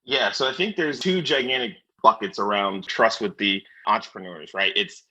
Yeah. So I think there's two gigantic buckets around trust with the entrepreneurs, right? It's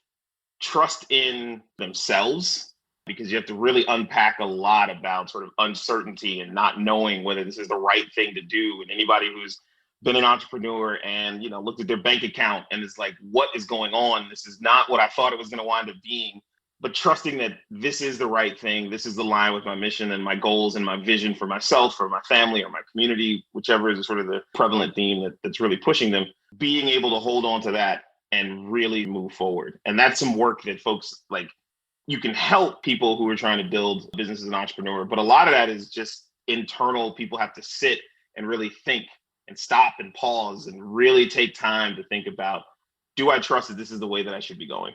trust in themselves, because you have to really unpack a lot about sort of uncertainty and not knowing whether this is the right thing to do. And anybody who's been an entrepreneur and, looked at their bank account and is like, what is going on? This is not what I thought it was going to wind up being. But trusting that this is the right thing, this is the line with my mission and my goals and my vision for myself, or my family, or my community, whichever is sort of the prevalent theme that's really pushing them, being able to hold on to that and really move forward. And that's some work that folks like, you can help people who are trying to build business as an entrepreneur, but a lot of that is just internal. People have to sit and really think and stop and pause and really take time to think about, do I trust that this is the way that I should be going?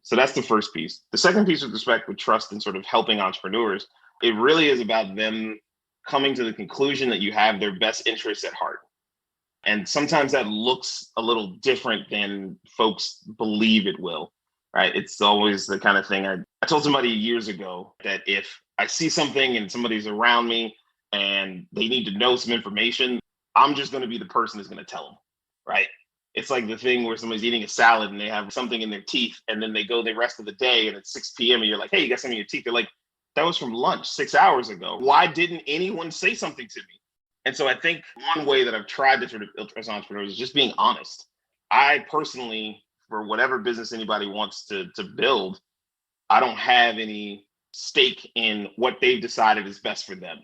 So that's the first piece. The second piece, with respect with trust and sort of helping entrepreneurs, it really is about them coming to the conclusion that you have their best interests at heart. And sometimes that looks a little different than folks believe it will, right? It's always the kind of thing I told somebody years ago, that if I see something and somebody's around me and they need to know some information, I'm just going to be the person that's going to tell them, right? It's like the thing where somebody's eating a salad and they have something in their teeth, and then they go the rest of the day and it's 6 p.m. and you're like, hey, you got something in your teeth. They're like, that was from lunch 6 hours ago. Why didn't anyone say something to me? And so I think one way that I've tried to sort of build trust entrepreneurs is just being honest. I personally, for whatever business anybody wants to build, I don't have any stake in what they've decided is best for them.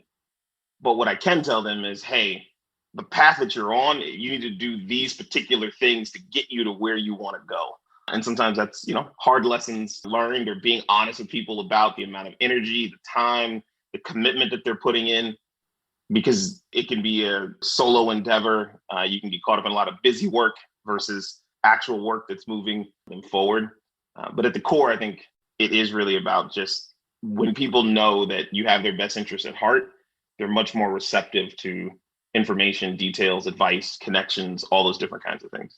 But what I can tell them is, hey, the path that you're on, you need to do these particular things to get you to where you want to go. And sometimes that's, hard lessons learned, or being honest with people about the amount of energy, the time, the commitment that they're putting in, because it can be a solo endeavor. You can get caught up in a lot of busy work versus actual work that's moving them forward. But at the core, I think it is really about just, when people know that you have their best interests at heart, they're much more receptive to information, details, advice, connections, all those different kinds of things.